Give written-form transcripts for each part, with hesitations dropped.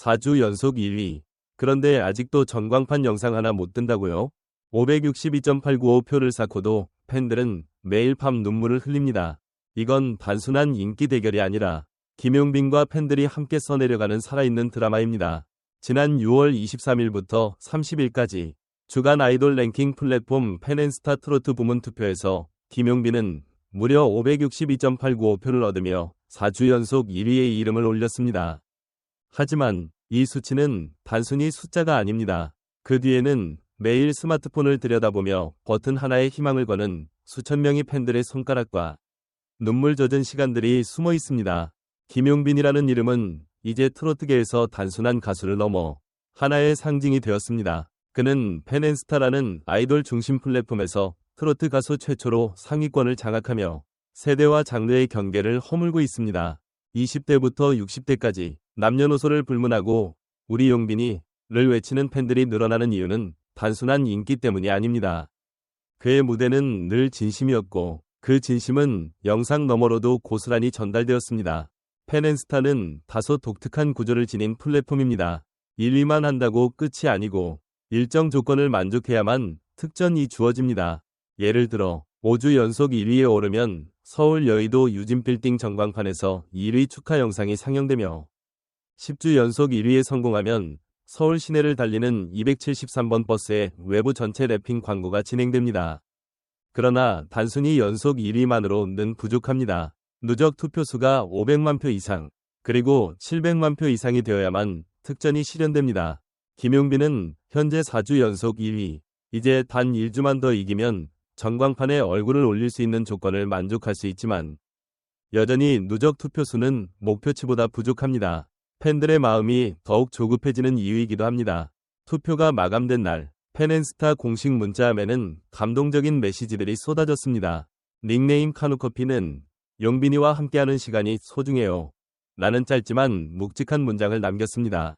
4주 연속 1위. 그런데 아직도 전광판 영상 하나 못 뜬다고요? 562.895표를 쌓고도 팬들은 매일 밤 눈물을 흘립니다. 이건 단순한 인기 대결이 아니라 김용빈과 팬들이 함께 써내려가는 살아있는 드라마입니다. 지난 6월 23일부터 30일까지 주간 아이돌 랭킹 플랫폼 팬앤스타 트로트 부문 투표에서 김용빈은 무려 562.895표를 얻으며 4주 연속 1위의 이름을 올렸습니다. 하지만 이 수치는 단순히 숫자가 아닙니다. 그 뒤에는 매일 스마트폰을 들여다보며 버튼 하나에 희망을 거는 수천 명의 팬들의 손가락과 눈물 젖은 시간들이 숨어 있습니다. 김용빈이라는 이름은 이제 트로트계에서 단순한 가수를 넘어 하나의 상징이 되었습니다. 그는 팬앤스타라는 아이돌 중심 플랫폼에서 트로트 가수 최초로 상위권을 장악하며 세대와 장르의 경계를 허물고 있습니다. 20대부터 60대까지 남녀노소를 불문하고 우리 용빈이를 외치는 팬들이 늘어나는 이유는 단순한 인기 때문이 아닙니다. 그의 무대는 늘 진심이었고 그 진심은 영상 너머로도 고스란히 전달되었습니다. 팬앤스타는 다소 독특한 구조를 지닌 플랫폼입니다. 1위만 한다고 끝이 아니고 일정 조건을 만족해야만 특전이 주어집니다. 예를 들어 5주 연속 1위에 오르면 서울 여의도 유진빌딩 전광판에서 1위 축하 영상이 상영되며 10주 연속 1위에 성공하면 서울 시내를 달리는 273번 버스의 외부 전체 랩핑 광고가 진행됩니다. 그러나 단순히 연속 1위만으로는 부족합니다. 누적 투표수가 500만 표 이상, 그리고 700만 표 이상이 되어야만 특전이 실현됩니다. 김용빈은 현재 4주 연속 1위, 이제 단 1주만 더 이기면 전광판에 얼굴을 올릴 수 있는 조건을 만족할 수 있지만 여전히 누적 투표수는 목표치보다 부족합니다. 팬들의 마음이 더욱 조급해지는 이유이기도 합니다. 투표가 마감된 날, 팬앤스타 공식 문자함에는 감동적인 메시지들이 쏟아졌습니다. 닉네임 카누커피는 용빈이와 함께하는 시간이 소중해요. 라는 짧지만 묵직한 문장을 남겼습니다.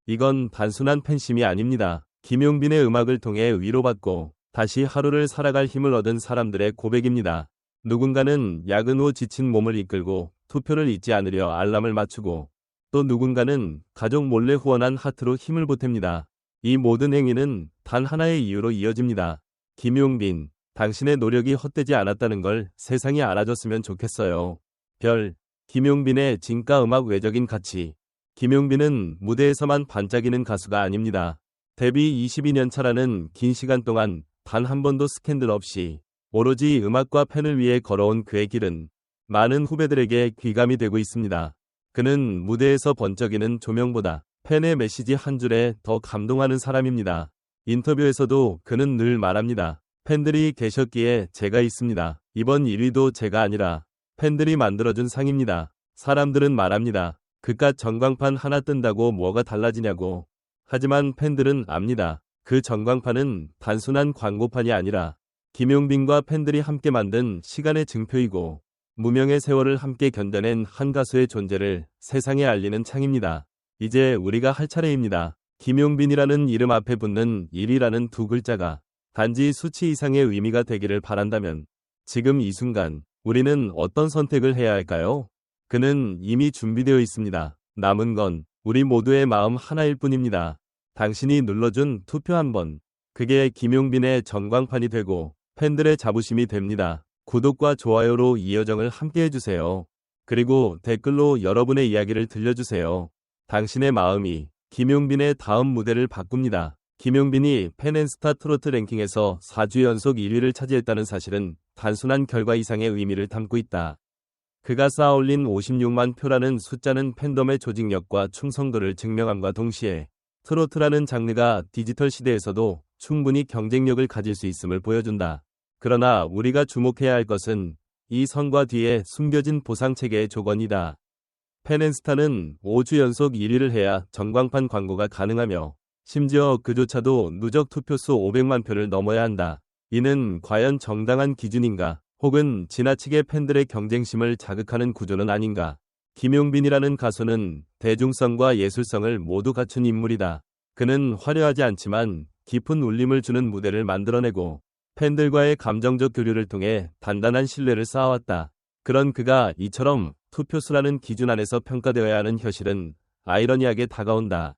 이건 단순한 팬심이 아닙니다. 김용빈의 음악을 통해 위로받고 다시 하루를 살아갈 힘을 얻은 사람들의 고백입니다. 누군가는 야근 후 지친 몸을 이끌고 투표를 잊지 않으려 알람을 맞추고 또 누군가는 가족 몰래 후원한 하트로 힘을 보탭니다. 이 모든 행위는 단 하나의 이유로 이어집니다. 김용빈, 당신의 노력이 헛되지 않았다는 걸 세상이 알아줬으면 좋겠어요. 별, 김용빈의 진가 음악 외적인 가치. 김용빈은 무대에서만 반짝이는 가수가 아닙니다. 데뷔 22년 차라는 긴 시간 동안 단 한 번도 스캔들 없이 오로지 음악과 팬을 위해 걸어온 그의 길은 많은 후배들에게 귀감이 되고 있습니다. 그는 무대에서 번쩍이는 조명보다 팬의 메시지 한 줄에 더 감동하는 사람입니다. 인터뷰에서도 그는 늘 말합니다. 팬들이 계셨기에 제가 있습니다. 이번 1위도 제가 아니라 팬들이 만들어준 상입니다. 사람들은 말합니다. 그깟 전광판 하나 뜬다고 뭐가 달라지냐고. 하지만 팬들은 압니다. 그 전광판은 단순한 광고판이 아니라 김용빈과 팬들이 함께 만든 시간의 증표이고 무명의 세월을 함께 견뎌낸 한 가수의 존재를 세상에 알리는 창입니다. 이제 우리가 할 차례입니다. 김용빈이라는 이름 앞에 붙는 1위라는 두 글자가 단지 수치 이상의 의미가 되기를 바란다면 지금 이 순간 우리는 어떤 선택을 해야 할까요? 그는 이미 준비되어 있습니다. 남은 건 우리 모두의 마음 하나일 뿐입니다. 당신이 눌러준 투표 한 번, 그게 김용빈의 전광판이 되고 팬들의 자부심이 됩니다. 구독과 좋아요로 이 여정을 함께 해주세요. 그리고 댓글로 여러분의 이야기를 들려주세요. 당신의 마음이 김용빈의 다음 무대를 바꿉니다. 김용빈이 팬앤스타 트로트 랭킹에서 4주 연속 1위를 차지했다는 사실은 단순한 결과 이상의 의미를 담고 있다. 그가 쌓아올린 56만 표라는 숫자는 팬덤의 조직력과 충성도를 증명함과 동시에 트로트라는 장르가 디지털 시대에서도 충분히 경쟁력을 가질 수 있음을 보여준다. 그러나 우리가 주목해야 할 것은 이 성과 뒤에 숨겨진 보상체계의 조건이다. 팬앤스타는 5주 연속 1위를 해야 전광판 광고가 가능하며 심지어 그조차도 누적 투표수 500만 표를 넘어야 한다. 이는 과연 정당한 기준인가? 혹은 지나치게 팬들의 경쟁심을 자극하는 구조는 아닌가? 김용빈이라는 가수는 대중성과 예술성을 모두 갖춘 인물이다. 그는 화려하지 않지만 깊은 울림을 주는 무대를 만들어내고 팬들과의 감정적 교류를 통해 단단한 신뢰를 쌓아왔다. 그런 그가 이처럼 투표수라는 기준 안에서 평가되어야 하는 현실은 아이러니하게 다가온다.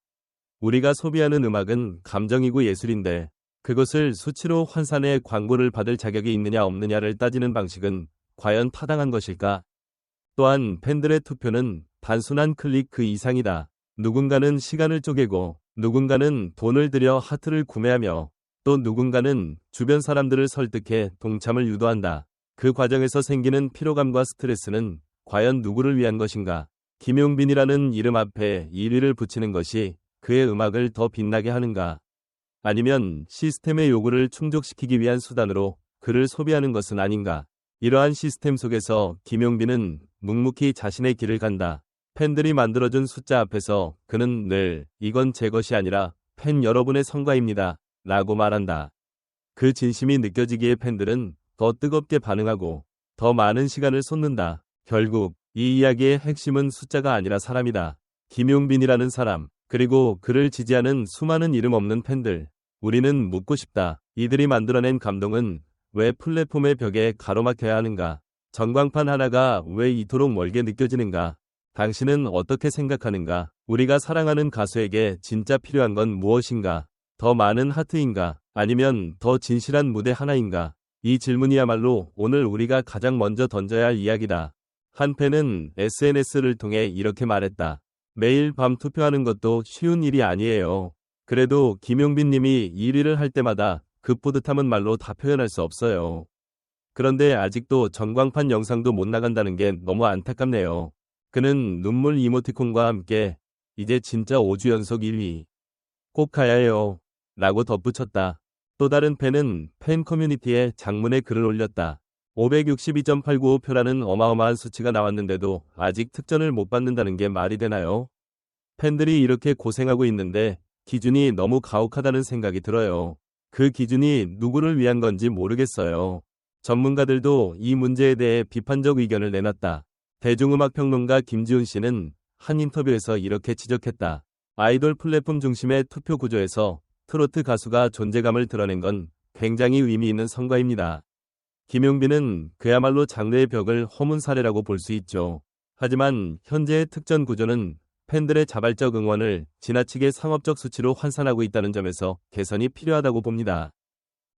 우리가 소비하는 음악은 감정이고 예술인데 그것을 수치로 환산해 광고를 받을 자격이 있느냐 없느냐를 따지는 방식은 과연 타당한 것일까? 또한 팬들의 투표는 단순한 클릭 그 이상이다. 누군가는 시간을 쪼개고 누군가는 돈을 들여 하트를 구매하며 또 누군가는 주변 사람들을 설득해 동참을 유도한다. 그 과정에서 생기는 피로감과 스트레스는 과연 누구를 위한 것인가? 김용빈이라는 이름 앞에 1위를 붙이는 것이 그의 음악을 더 빛나게 하는가? 아니면 시스템의 요구를 충족시키기 위한 수단으로 그를 소비하는 것은 아닌가? 이러한 시스템 속에서 김용빈은 묵묵히 자신의 길을 간다. 팬들이 만들어준 숫자 앞에서 그는 늘 이건 제 것이 아니라 팬 여러분의 성과입니다. 라고 말한다. 그 진심이 느껴지기에 팬들은 더 뜨겁게 반응하고 더 많은 시간을 쏟는다. 결국 이 이야기의 핵심은 숫자가 아니라 사람이다. 김용빈이라는 사람, 그리고 그를 지지하는 수많은 이름 없는 팬들. 우리는 묻고 싶다. 이들이 만들어낸 감동은 왜 플랫폼의 벽에 가로막혀야 하는가? 전광판 하나가 왜 이토록 멀게 느껴지는가? 당신은 어떻게 생각하는가? 우리가 사랑하는 가수에게 진짜 필요한 건 무엇인가? 더 많은 하트인가? 아니면 더 진실한 무대 하나인가? 이 질문이야말로 오늘 우리가 가장 먼저 던져야 할 이야기다. 한 팬은 SNS를 통해 이렇게 말했다. 매일 밤 투표하는 것도 쉬운 일이 아니에요. 그래도 김용빈 님이 1위를 할 때마다 그 뿌듯함은 말로 다 표현할 수 없어요. 그런데 아직도 전광판 영상도 못 나간다는 게 너무 안타깝네요. 그는 눈물 이모티콘과 함께 이제 진짜 5주 연속 1위. 꼭 가야 해요. 라고 덧붙였다. 또 다른 팬은 팬 커뮤니티에 장문의 글을 올렸다. 562.895표라는 어마어마한 수치가 나왔는데도 아직 특전을 못 받는다는 게 말이 되나요? 팬들이 이렇게 고생하고 있는데 기준이 너무 가혹하다는 생각이 들어요. 그 기준이 누구를 위한 건지 모르겠어요. 전문가들도 이 문제에 대해 비판적 의견을 내놨다. 대중음악평론가 김지훈 씨는 한 인터뷰에서 이렇게 지적했다. 아이돌 플랫폼 중심의 투표 구조에서 트로트 가수가 존재감을 드러낸 건 굉장히 의미 있는 성과입니다. 김용빈은 그야말로 장르의 벽을 허문 사례라고 볼 수 있죠. 하지만 현재의 특전 구조는 팬들의 자발적 응원을 지나치게 상업적 수치로 환산하고 있다는 점에서 개선이 필요하다고 봅니다.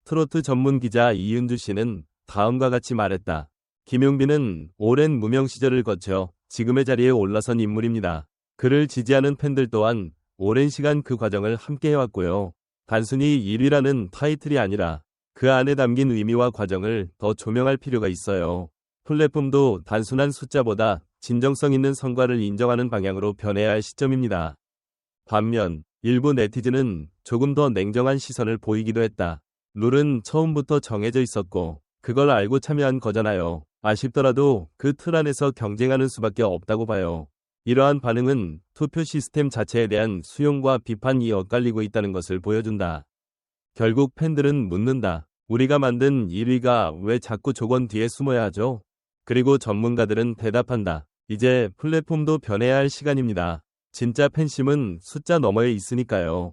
트로트 전문 기자 이윤주 씨는 다음과 같이 말했다. 김용빈은 오랜 무명 시절을 거쳐 지금의 자리에 올라선 인물입니다. 그를 지지하는 팬들 또한 오랜 시간 그 과정을 함께 해왔고요. 단순히 1위라는 타이틀이 아니라 그 안에 담긴 의미와 과정을 더 조명할 필요가 있어요. 플랫폼도 단순한 숫자보다 진정성 있는 성과를 인정하는 방향으로 변해야 할 시점입니다. 반면 일부 네티즌은 조금 더 냉정한 시선을 보이기도 했다. 룰은 처음부터 정해져 있었고 그걸 알고 참여한 거잖아요. 아쉽더라도 그 틀 안에서 경쟁하는 수밖에 없다고 봐요. 이러한 반응은 투표 시스템 자체에 대한 수용과 비판이 엇갈리고 있다는 것을 보여준다. 결국 팬들은 묻는다. 우리가 만든 1위가 왜 자꾸 조건 뒤에 숨어야 하죠? 그리고 전문가들은 대답한다. 이제 플랫폼도 변해야 할 시간입니다. 진짜 팬심은 숫자 너머에 있으니까요.